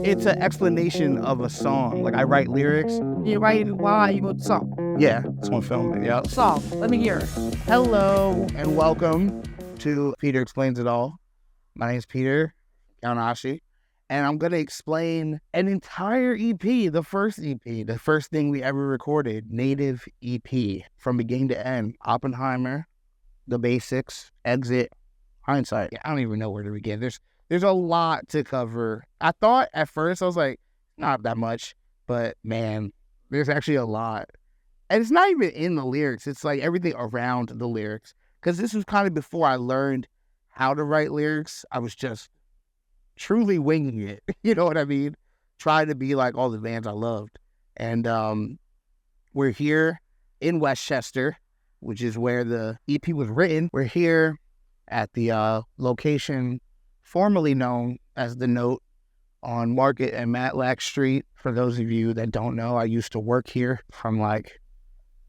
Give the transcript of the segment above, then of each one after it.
It's an explanation of a song. Like I write lyrics. You write why you wrote the song. Yeah, it's one film. Yeah. Song. Let me hear it. Hello and welcome to Peter Explains It All. My name's Peter Yanashi, and I'm gonna explain an entire EP, the first EP, the first thing we ever recorded, Native EP, from beginning to end. Oppenheimer, The Basics, Exit, Hindsight. I don't even know where to begin. There's a lot to cover. I thought at first, I was like, not that much, but man, there's actually a lot. And it's not even in the lyrics. It's like everything around the lyrics. Because this was kind of before I learned how to write lyrics. I was just truly winging it. You know what I mean? Trying to be like all the bands I loved. And we're here in Westchester, which is where the EP was written. We're here at the location formerly known as The Note on Market and Matlack Street. For those of you that don't know, I used to work here from like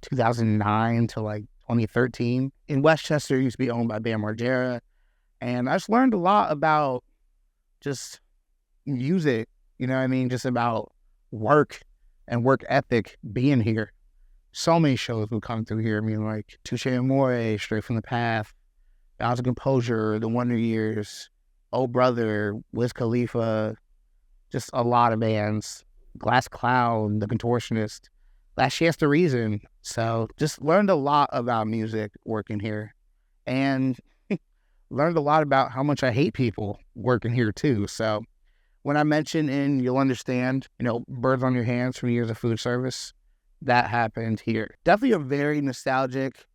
2009 to like 2013. In Westchester, it used to be owned by Bam Margera. And I just learned a lot about just music, you know what I mean? Just about work and work ethic being here. So many shows would come through here. I mean, like Touche Amore, Straight from the Path, Bounds of Composure, The Wonder Years, Oh Brother, Wiz Khalifa, just a lot of bands. Glass Cloud, The Contortionist, Last Chance to Reason. So just learned a lot about music working here. And learned a lot about how much I hate people working here too. So when I mention in You'll Understand, Birds on Your Hands from years of food service, that happened here. Definitely a very nostalgic,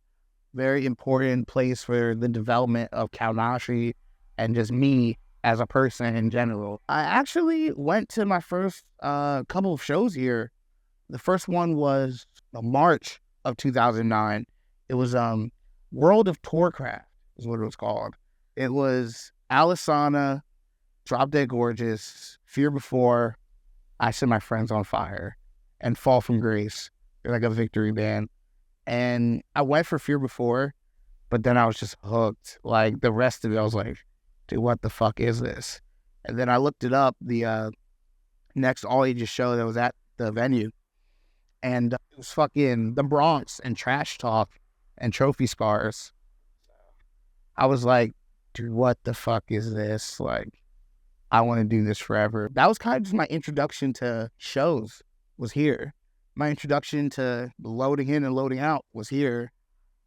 very important place for the development of Kaunashi and just me as a person in general. I actually went to my first couple of shows here. The first one was March of 2009. It was World of Tourcraft is what it was called. It was Alisana, Drop Dead Gorgeous, Fear Before, I Set My Friends on Fire, and Fall from Grace. They're like a victory band. And I went for Fear Before, but then I was just hooked. Like the rest of it, I was like, dude, what the fuck is this? And then I looked it up, the next all ages show that was at the venue. And it was fucking The Bronx and Trash Talk and Trophy Scars. I was like, dude, what the fuck is this? Like, I want to do this forever. That was kind of just my introduction to shows was here. My introduction to loading in and loading out was here.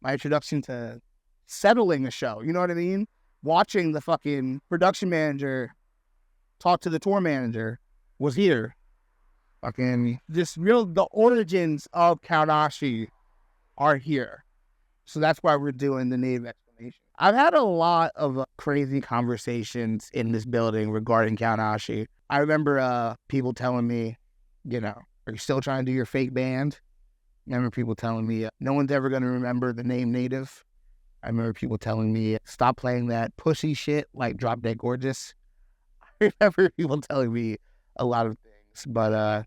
My introduction to settling a show, you know what I mean? Watching the fucking production manager talk to the tour manager was here. Fucking the origins of Kaunashi are here. So that's why we're doing the native explanation. I've had a lot of crazy conversations in this building regarding Kaunashi. I remember people telling me, are you still trying to do your fake band? I remember people telling me, no one's ever going to remember the name Native. I remember people telling me, stop playing that pussy shit like Drop Dead Gorgeous. I remember people telling me a lot of things, but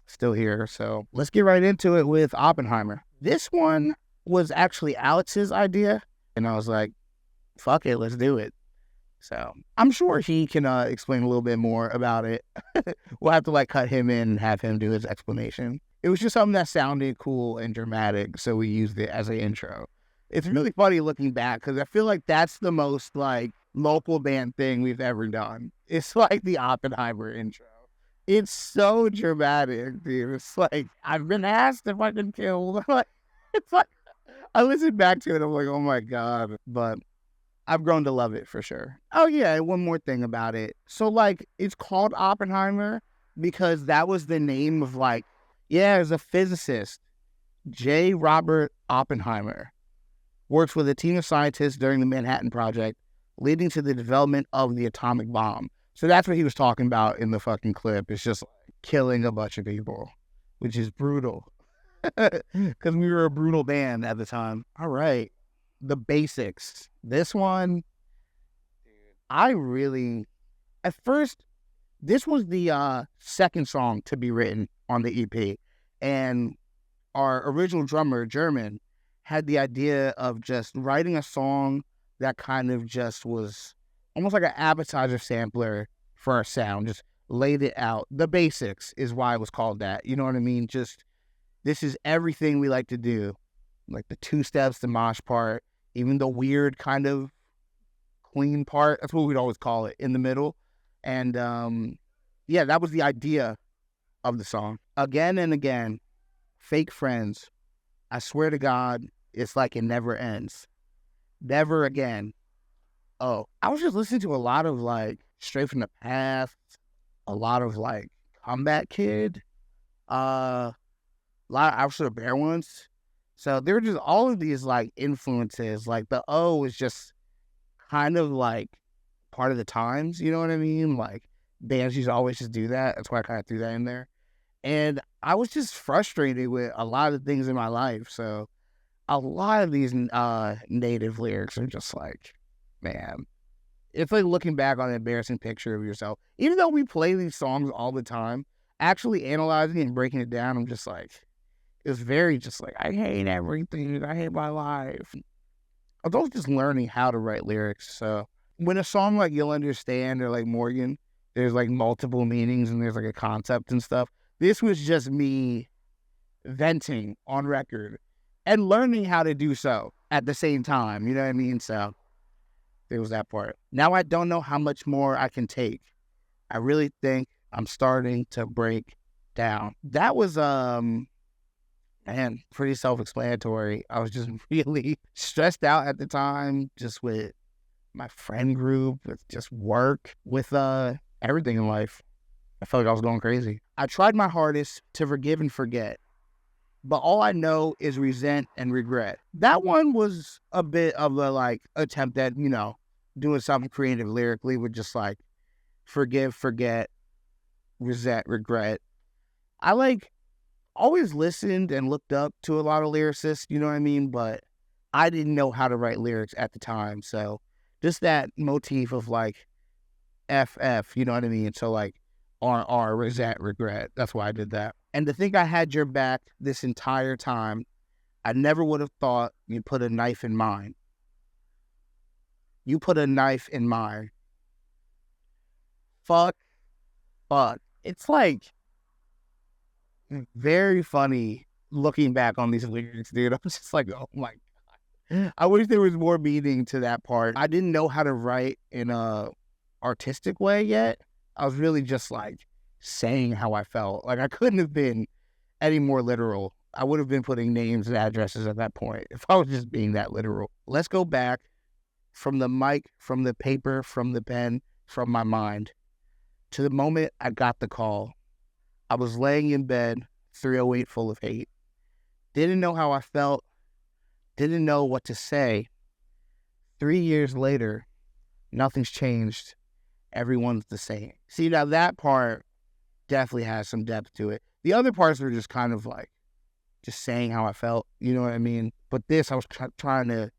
still here. So let's get right into it with Oppenheimer. This one was actually Alex's idea, and I was like, fuck it, let's do it. So I'm sure he can explain a little bit more about it. We'll have to cut him in and have him do his explanation. It was just something that sounded cool and dramatic, so we used it as an intro. It's really funny looking back because I feel like that's the most local band thing we've ever done. It's like the Oppenheimer intro. It's so dramatic, dude. It's like, I've been asked if I can kill. It's like, I listened back to it, I'm like, oh my God. But I've grown to love it for sure. Oh yeah, and one more thing about it. So it's called Oppenheimer because that was the name of there's a physicist, J. Robert Oppenheimer, works with a team of scientists during the Manhattan Project, leading to the development of the atomic bomb. So that's what he was talking about in the fucking clip. It's just killing a bunch of people, which is brutal. Because we were a brutal band at the time. All right. The Basics. This one, at first, this was the second song to be written on the EP. And our original drummer, German, had the idea of just writing a song that kind of just was almost like an appetizer sampler for our sound. Just laid it out. The basics is why it was called that. You know what I mean? Just, this is everything we like to do. Like the 2 steps, the mosh part, even the weird kind of clean part. That's what we'd always call it, in the middle. And yeah, that was the idea of the song. Again and again, fake friends. I swear to God, it's like it never ends. Never again. Oh, I was just listening to a lot of like Straight from the Past, a lot of like Comeback Kid, a lot of Officer Bear ones. So there were just all of these like influences. Like the O is just kind of like part of the times, you know what I mean? Like bands used to always just do that. That's why I kind of threw that in there. And I was just frustrated with a lot of things in my life. So a lot of these native lyrics are just like, man, it's like looking back on an embarrassing picture of yourself. Even though we play these songs all the time, actually analyzing and breaking it down, I'm just like, it was very just like, I hate everything. I hate my life. I was always just learning how to write lyrics. So when a song like You'll Understand or like Morgan, there's like multiple meanings and there's like a concept and stuff. This was just me venting on record and learning how to do so at the same time. You know what I mean? So there was that part. Now I don't know how much more I can take. I really think I'm starting to break down. That was, man, pretty self-explanatory. I was just really stressed out at the time, just with my friend group, with just work, with everything in life. I felt like I was going crazy. I tried my hardest to forgive and forget, but all I know is resent and regret. That one was a bit of a like attempt at, you know, doing something creative lyrically with just like forgive, forget, resent, regret. I like always listened and looked up to a lot of lyricists, you know what I mean? But I didn't know how to write lyrics at the time. So just that motif of like FF, you know what I mean? So like RR, resent, regret. That's why I did that. And to think I had your back this entire time, I never would have thought you'd put a knife in mine. You put a knife in mine. Fuck. It's like very funny looking back on these lyrics, dude. I'm just like, oh my God. I wish there was more meaning to that part. I didn't know how to write in a artistic way yet. I was really just like saying how I felt. Like I couldn't have been any more literal. I would have been putting names and addresses at that point if I was just being that literal. Let's go back from the mic, from the paper, from the pen, from my mind to the moment I got the call. I was laying in bed, 308 full of hate. Didn't know how I felt. Didn't know what to say. 3 years later, nothing's changed. Everyone's the same. See, now that part definitely has some depth to it. The other parts were just kind of like, just saying how I felt, you know what I mean? But this, I was trying to,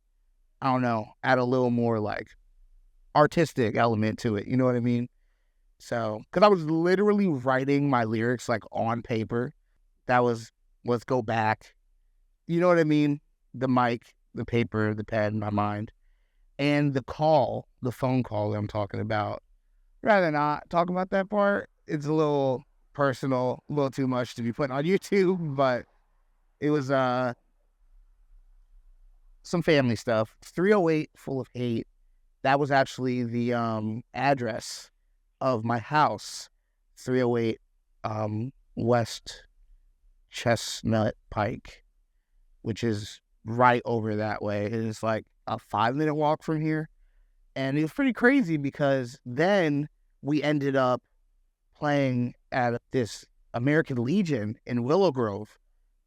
I don't know, add a little more like artistic element to it, you know what I mean? So, because I was literally writing my lyrics like on paper. That was, let's go back. You know what I mean? The mic, the paper, the pen, my mind. And the call, the phone call that I'm talking about. Rather not talk about that part. It's a little personal, a little too much to be put on YouTube, but it was some family stuff. 308 full of hate. That was actually the address of my house. 308 West Chestnut Pike, which is right over that way. It is like a 5-minute walk from here. And it was pretty crazy because then we ended up playing at this American Legion in Willow Grove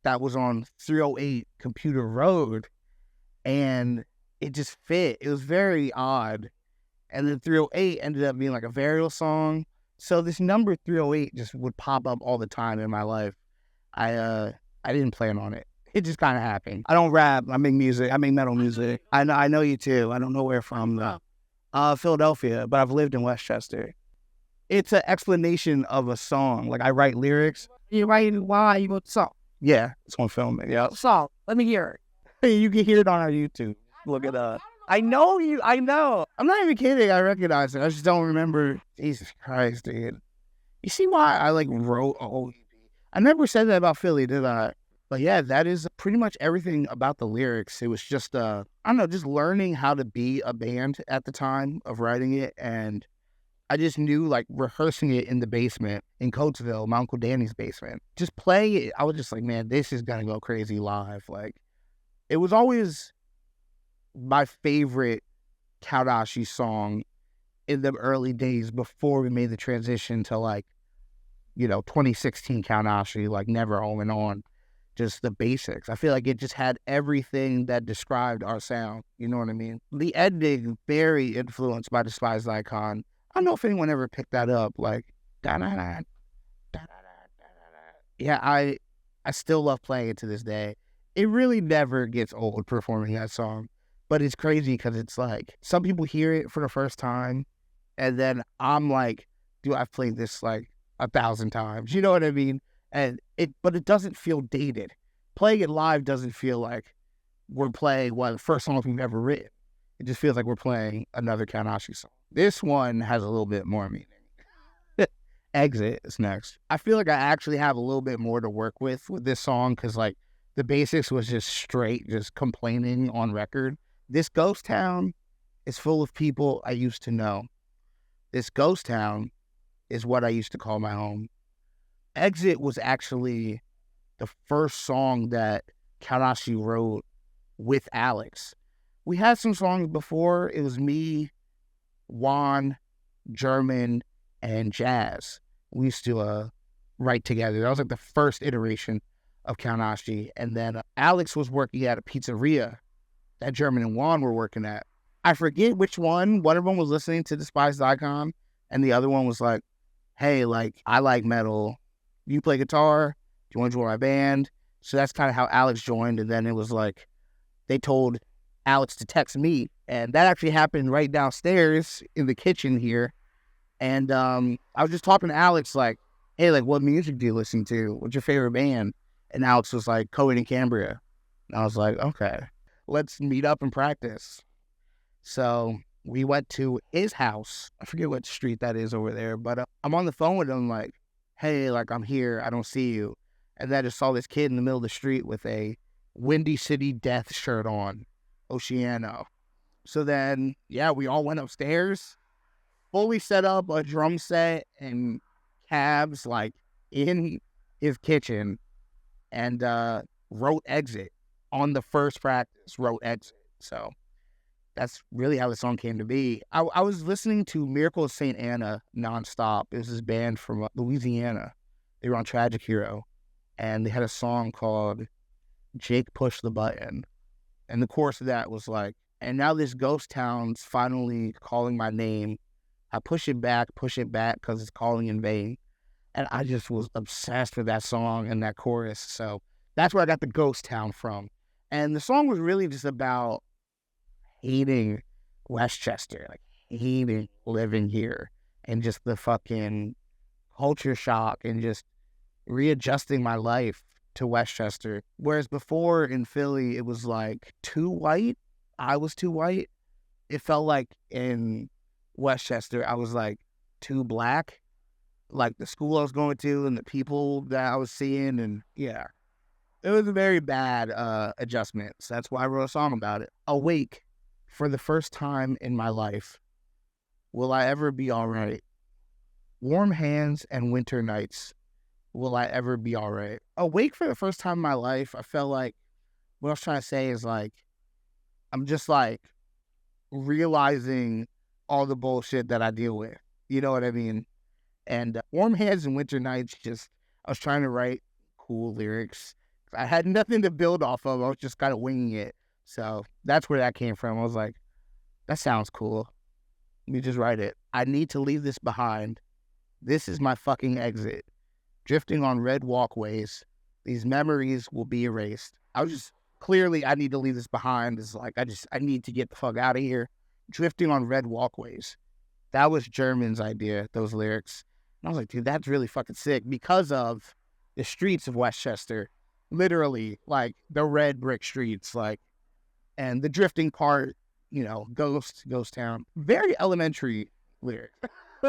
that was on 308 Computer Road. And it just fit. It was very odd. And then 308 ended up being like a burial song. So this number 308 just would pop up all the time in my life. I didn't plan on it. It just kind of happened. I don't rap. I make music. I make metal music. I know you too. I don't know where from though. Philadelphia, but I've lived in Westchester. It's an explanation of a song. Like I write lyrics. You write why you wrote the song. Yeah, it's on film. Yeah. Song. Let me hear it. You can hear it on our YouTube. Look it up. I know you. I know. I'm not even kidding. I recognize it. I just don't remember. Jesus Christ, dude. You see why I like wrote a whole EP? I never said that about Philly, did I? But yeah, that is pretty much everything about the lyrics. It was just I don't know, just learning how to be a band at the time of writing it. And I just knew, like, rehearsing it in the basement in Coatesville, my Uncle Danny's basement, just playing it. I was just like, man, this is gonna go crazy live. Like, it was always my favorite Kadashi song in the early days before we made the transition to, like, 2016 Kadashi, like Never Home and On. Just the basics. I feel like it just had everything that described our sound. You know what I mean? The ending, very influenced by Despised Icon. I don't know if anyone ever picked that up. Like, da da da da da da da. Yeah, I still love playing it to this day. It really never gets old performing that song. But it's crazy because it's like some people hear it for the first time, and then I'm like, dude, I've played this like 1,000 times. You know what I mean? But it doesn't feel dated. Playing it live doesn't feel like we're playing one of the first songs we've ever written. It just feels like we're playing another Kanashi song. This one has a little bit more meaning. Exit is next. I feel like I actually have a little bit more to work with this song because, like, the basics was just straight, just complaining on record. This ghost town is full of people I used to know. This ghost town is what I used to call my home. Exit was actually the first song that Karashi wrote with Alex. We had some songs before. It was me, Juan, German, and Jazz. We used to write together. That was like the first iteration of Kanashi. And then Alex was working at a pizzeria that German and Juan were working at. I forget which one. One of them was listening to Despised Icon, and the other one was like, hey, like, I like metal. You play guitar? Do you want to join my band? So that's kind of how Alex joined. And then it was like, they told Alex to text me. And that actually happened right downstairs in the kitchen here. And I was just talking to Alex, like, hey, like, what music do you listen to? What's your favorite band? And Alex was like, Coheed and Cambria. And I was like, okay, let's meet up and practice. So we went to his house. I forget what street that is over there, but I'm on the phone with him like, hey, like, I'm here. I don't see you. And then I just saw this kid in the middle of the street with a Windy City Death shirt on, Oceano. So then, yeah, we all went upstairs, fully set up a drum set and cabs, like, in his kitchen, and wrote Exit on the first practice, wrote Exit. So that's really how the song came to be. I was listening to Miracle of St. Anna nonstop. It was this band from Louisiana. They were on Tragic Hero, and they had a song called Jake Push the Button. And the chorus of that was like, and now this ghost town's finally calling my name. I push it back, because it's calling in vain. And I just was obsessed with that song and that chorus. So that's where I got the ghost town from. And the song was really just about hating Westchester, like hating living here, and just the fucking culture shock and just readjusting my life to Westchester. Whereas before in Philly, it was like too white. I was too white. It felt like in Westchester, I was like too black, like the school I was going to and the people that I was seeing. And yeah, it was a very bad adjustment. So that's why I wrote a song about it. Awake. For the first time in my life, will I ever be all right? Warm hands and winter nights, will I ever be all right? Awake for the first time in my life, I felt like what I was trying to say is like, I'm just like realizing all the bullshit that I deal with. You know what I mean? And warm hands and winter nights, just, I was trying to write cool lyrics. I had nothing to build off of. I was just kind of winging it. So that's where that came from. I was like, that sounds cool. Let me just write it. I need to leave this behind. This is my fucking exit. Drifting on red walkways. These memories will be erased. I was just, clearly, I need to leave this behind. It's like, I need to get the fuck out of here. Drifting on red walkways. That was German's idea, those lyrics. And I was like, dude, that's really fucking sick because of the streets of Westchester. Literally, like, the red brick streets, like, and the drifting part, ghost town. Very elementary lyrics.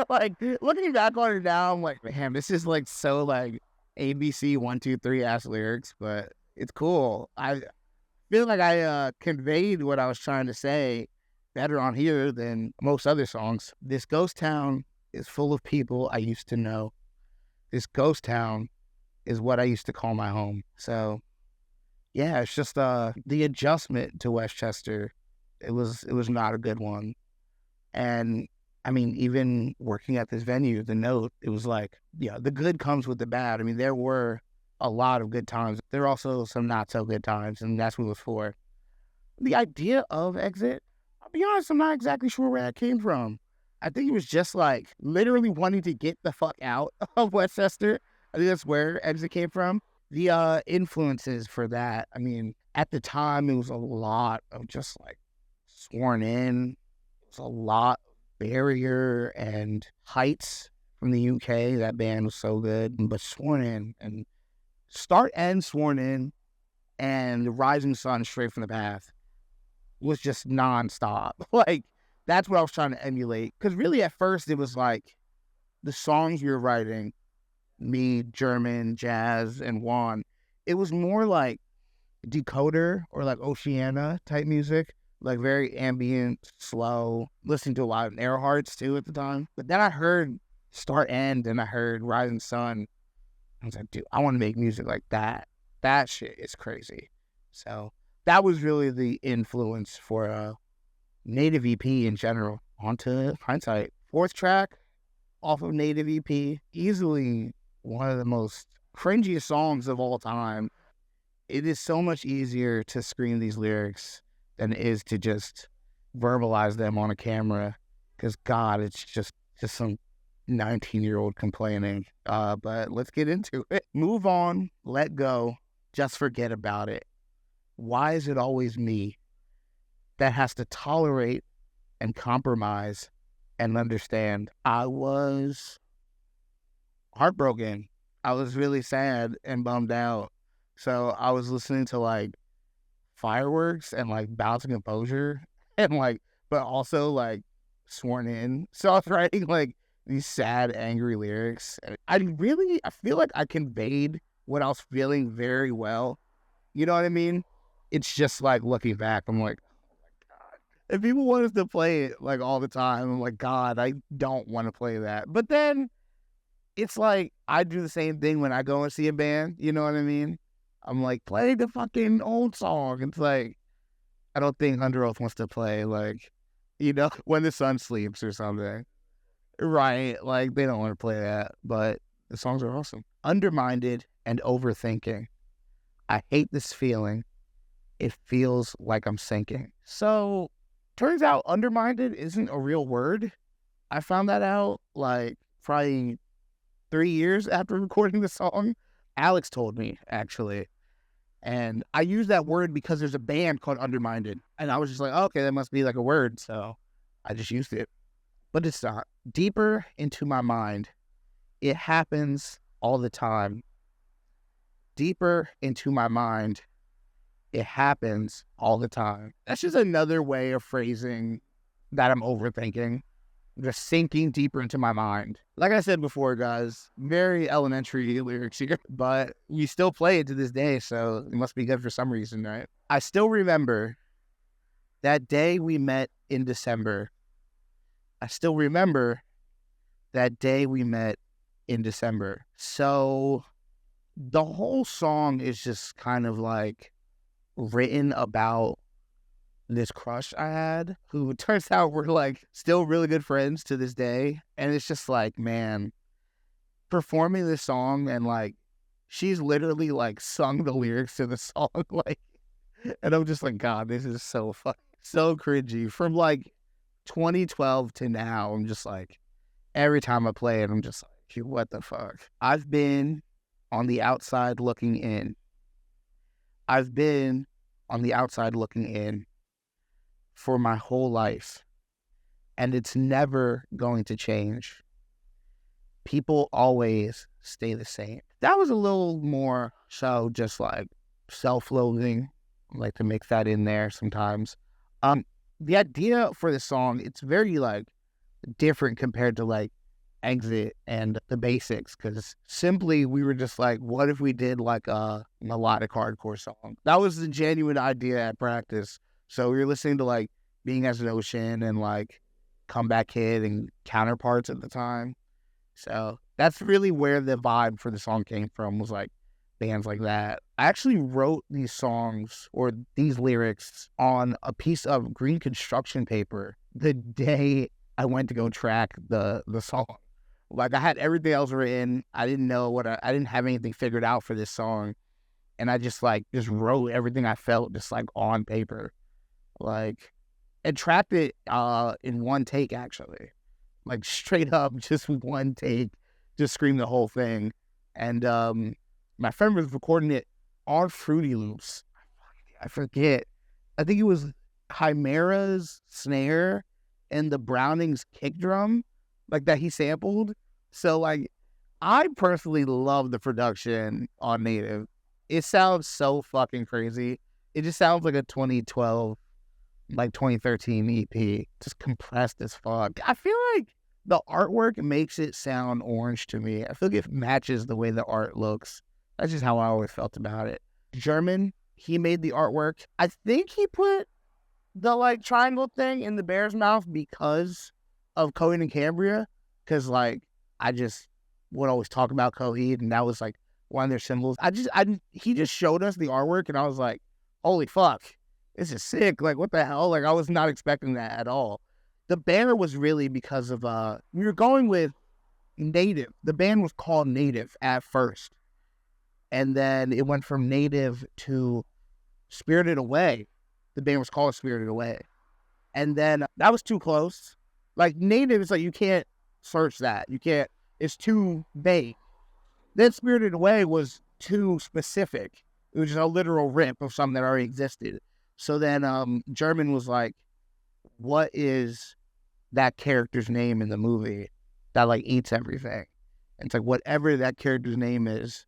Like looking back on it now, I'm like, man, this is like so like ABC 1, 2, 3 ass lyrics, but it's cool. I feel like I conveyed what I was trying to say better on here than most other songs. This ghost town is full of people I used to know. This ghost town is what I used to call my home. So yeah, it's just the adjustment to Westchester. It was not a good one. And I mean, even working at this venue, the note, it was like, yeah, the good comes with the bad. I mean, there were a lot of good times. There were also some not so good times, and that's what it was for. The idea of Exit, I'll be honest, I'm not exactly sure where that came from. I think it was just like literally wanting to get the fuck out of Westchester. I think that's where Exit came from. The influences for that, I mean, at the time, it was a lot of just like Sworn In. It was a lot of Barrier and Heights from the UK. That band was so good. But Sworn In and Start and Sworn In and The Rising Sun Straight from the Path was just nonstop. Like, that's what I was trying to emulate. Because really, at first, it was like the songs we were writing, me, German, Jazz, and Juan, it was more like Decoder or like Oceana type music, like very ambient, slow, listening to a lot of Earharts too at the time. But then I heard Start End and I heard Rising Sun. I was like, dude, I want to make music like that. That shit is crazy. So that was really the influence for a Native EP in general. On to Hindsight. 4th track off of Native EP. Easily one of the most cringiest songs of all time. It is so much easier to scream these lyrics than it is to just verbalize them on a camera. Because, God, it's just some 19-year-old complaining. But let's get into it. Move on, let go, just forget about it. Why is it always me that has to tolerate and compromise and understand? I was heartbroken. I was really sad and bummed out. So I was listening to like Fireworks and like Balancing Composure and like, but also like Sworn In. So I was writing like these sad, angry lyrics. And I feel like I conveyed what I was feeling very well. You know what I mean? It's just like looking back, I'm like, oh my God. If people want us to play it like all the time, I'm like, God, I don't want to play that. But then it's like I do the same thing when I go and see a band. You know what I mean? I'm like, play the fucking old song. It's like, I don't think Under Oath wants to play like, you know, When the Sun Sleeps or something. Right. Like, they don't want to play that, but the songs are awesome. Undermined and overthinking. I hate this feeling. It feels like I'm sinking. So, turns out undermined isn't a real word. I found that out like probably 3 years after recording the song. Alex told me, actually. And I use that word because there's a band called Undermined. And I was just like, oh, okay, that must be like a word. So I just used it. But it's not. Deeper into my mind. It happens all the time. Deeper into my mind. It happens all the time. That's just another way of phrasing that I'm overthinking. Just sinking deeper into my mind. Like I said before, guys, very elementary lyrics here, but we still play it to this day, so it must be good for some reason, right? I still remember that day we met in December. I still remember that day we met in December. So the whole song is just kind of like written about this crush I had, who it turns out we're like still really good friends to this day. And it's just like, man, performing this song and like she's literally like sung the lyrics to the song, like, and I'm just like, God, this is so fun, so cringy. From like 2012 to now, I'm just like, every time I play it, I'm just like, what the fuck? I've been on the outside looking in. I've been on the outside looking in for my whole life, and it's never going to change. People always stay the same. That was a little more so just like self-loathing. I like to mix that in there sometimes. The idea for the song, it's very like different compared to like exit and the basics, because simply we were just like, what if we did like a melodic hardcore song? That was the genuine idea at practice. So we were listening to like Being as an Ocean and like Comeback Kid and Counterparts at the time. So that's really where the vibe for the song came from, was like bands like that. I actually wrote these songs or these lyrics on a piece of green construction paper the day I went to go track the song. Like I had everything else written. I didn't know I didn't have anything figured out for this song. And I just wrote everything I felt just like on paper. Like, and tracked it in one take actually. Like straight up, just one take, just scream the whole thing. And my friend was recording it on Fruity Loops. I forget. I think it was Chimera's snare and the Browning's kick drum, like that he sampled. So like, I personally love the production on Native. It sounds so fucking crazy. It just sounds like a 2012, like 2013 EP, just compressed as fuck. I feel like the artwork makes it sound orange to me. I feel like it matches the way the art looks. That's just how I always felt about it. German, he made the artwork. I think he put the like triangle thing in the bear's mouth because of Coheed and Cambria. Because like, I just would always talk about Coheed, and that was like one of their symbols. He just showed us the artwork, and I was like, holy fuck, this is sick. Like, what the hell? Like, I was not expecting that at all. The banner was really because of, we were going with Native. The band was called Native at first. And then it went from Native to Spirited Away. The band was called Spirited Away. And then that was too close. Like, Native is like, you can't search that. You can't, it's too vague. Then Spirited Away was too specific. It was just a literal rip of something that already existed. So then German was like, what is that character's name in the movie that like eats everything? And it's like, whatever that character's name is,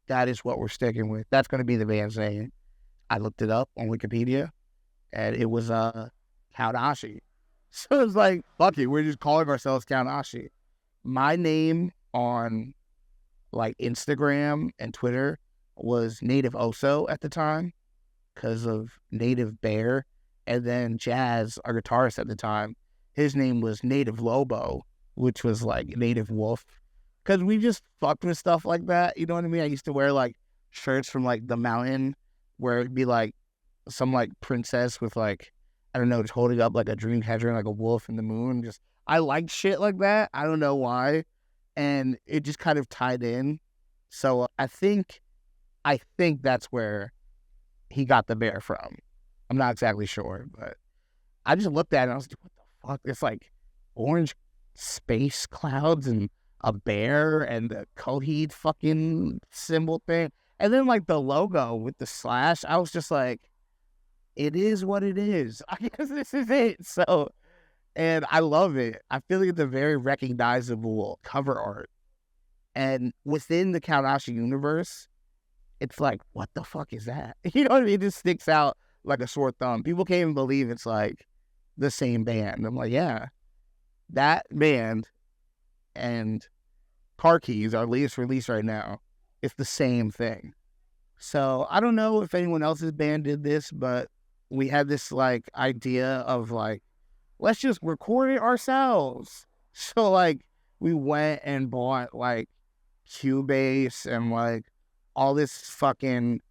that is what we're sticking with. That's going to be the band's name. I looked it up on Wikipedia, and it was Count Ashi. So it's like, fuck it, we're just calling ourselves Count Ashi. My name on like Instagram and Twitter was Native Oso at the time because of Native Bear. And then Jazz, our guitarist at the time, his name was Native Lobo, which was like Native Wolf. Because we just fucked with stuff like that. You know what I mean? I used to wear like shirts from like the mountain where it'd be like some like princess with like, I don't know, just holding up like a dream catcher, like a wolf in the moon. Just, I liked shit like that. I don't know why. And it just kind of tied in. So I think that's where he got the bear from. I'm not exactly sure, but I just looked at it and I was like, what the fuck? It's like orange space clouds and a bear and the Coheed fucking symbol thing. And then like the logo with the slash, I was just like, it is what it is. I guess this is it. So, and I love it. I feel like it's a very recognizable cover art. And within the Count Ashi universe, it's like, what the fuck is that? You know what I mean? It just sticks out like a sore thumb. People can't even believe it's like the same band. I'm like, yeah, that band and Car Keys, our latest release right now, it's the same thing. So I don't know if anyone else's band did this, but we had this like idea of like, let's just record it ourselves. So like we went and bought like Cubase and like all this fucking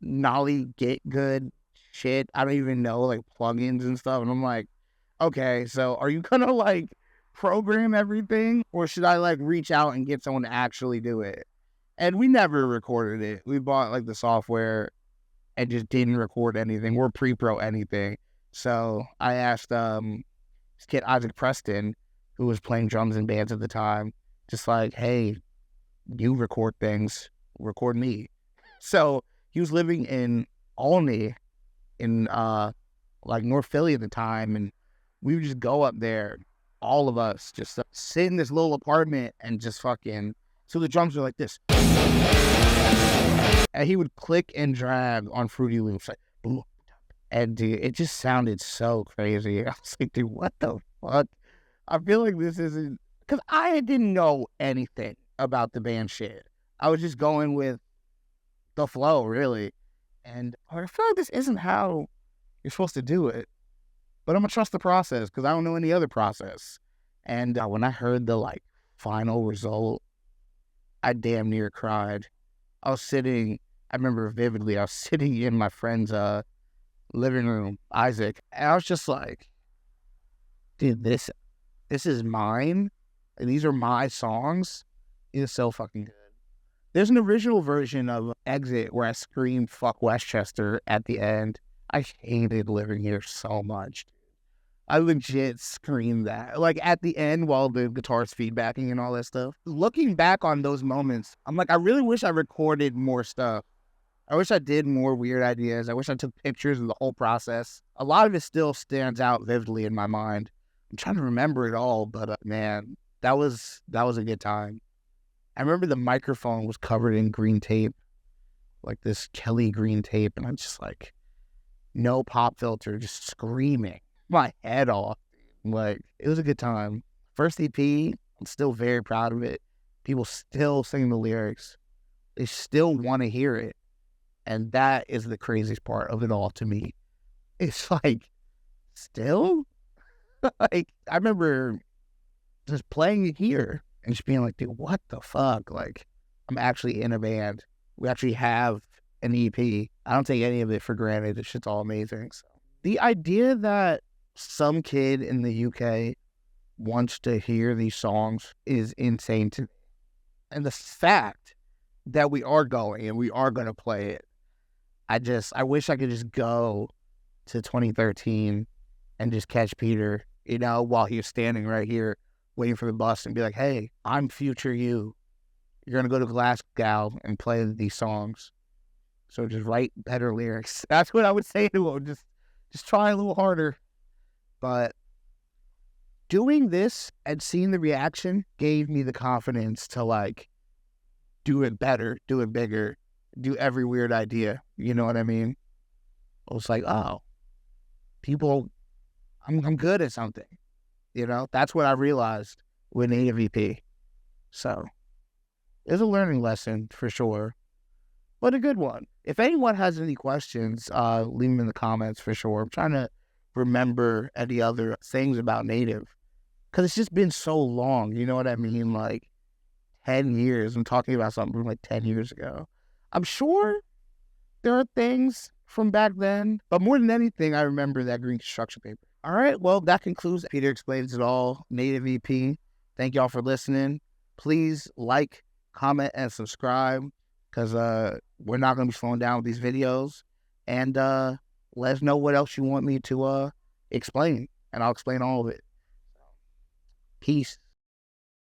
Nolly Get Good shit. I don't even know, like plugins and stuff. And I'm like, okay, so are you gonna like program everything, or should I like reach out and get someone to actually do it? And we never recorded it. We bought like the software and just didn't record anything or pre-pro anything. So I asked this kid Isaac Preston, who was playing drums in bands at the time, just like, hey, you record things, record me. So he was living in Olney in like North Philly at the time, and we would just go up there, all of us, just sit in this little apartment and just fucking, so the drums were like this. And he would click and drag on Fruity Loops, like, boom. And dude, it just sounded so crazy. I was like, dude, what the fuck? I feel like this isn't because I didn't know anything about the band shit. I was just going with the flow, really. And I feel like this isn't how you're supposed to do it. But I'm going to trust the process because I don't know any other process. And when I heard the, like, final result, I damn near cried. I remember vividly, I was sitting in my friend's living room, Isaac, and I was just like, dude, this is mine. And these are my songs. It is so fucking good. There's an original version of Exit where I screamed "fuck Westchester" at the end. I hated living here so much. I legit screamed that, like, at the end while the guitar's feedbacking and all that stuff. Looking back on those moments, I'm like, I really wish I recorded more stuff. I wish I did more weird ideas. I wish I took pictures of the whole process. A lot of it still stands out vividly in my mind. I'm trying to remember it all, but man, that was a good time. I remember the microphone was covered in green tape, like this Kelly green tape, and I'm just like, no pop filter, just screaming my head off. Like, it was a good time. First EP, I'm still very proud of it. People still sing the lyrics. They still want to hear it. And that is the craziest part of it all to me. It's like, still? Like, I remember just playing it here and just being like, dude, what the fuck? Like, I'm actually in a band. We actually have an EP. I don't take any of it for granted. This shit's all amazing. So, the idea that some kid in the UK wants to hear these songs is insane to me. And the fact that we are going and we are going to play it, I wish I could just go to 2013 and just catch Peter, while he was standing right here waiting for the bus and be like, hey, I'm future you. You're going to go to Glasgow and play these songs. So just write better lyrics. That's what I would say to him. Just try a little harder. But doing this and seeing the reaction gave me the confidence to, like, do it better, do it bigger, do every weird idea. You know what I mean? I was like, oh, people, I'm good at something. That's what I realized with Native EP. So it's a learning lesson for sure, but a good one. If anyone has any questions, leave them in the comments for sure. I'm trying to remember any other things about Native because it's just been so long. You know what I mean? Like 10 years. I'm talking about something from like 10 years ago. I'm sure there are things from back then, but more than anything, I remember that green construction paper. All right, well, that concludes Peter Explains It All, Native EP. Thank y'all for listening. Please like, comment, and subscribe because we're not going to be slowing down with these videos. And let us know what else you want me to explain, and I'll explain all of it. Peace.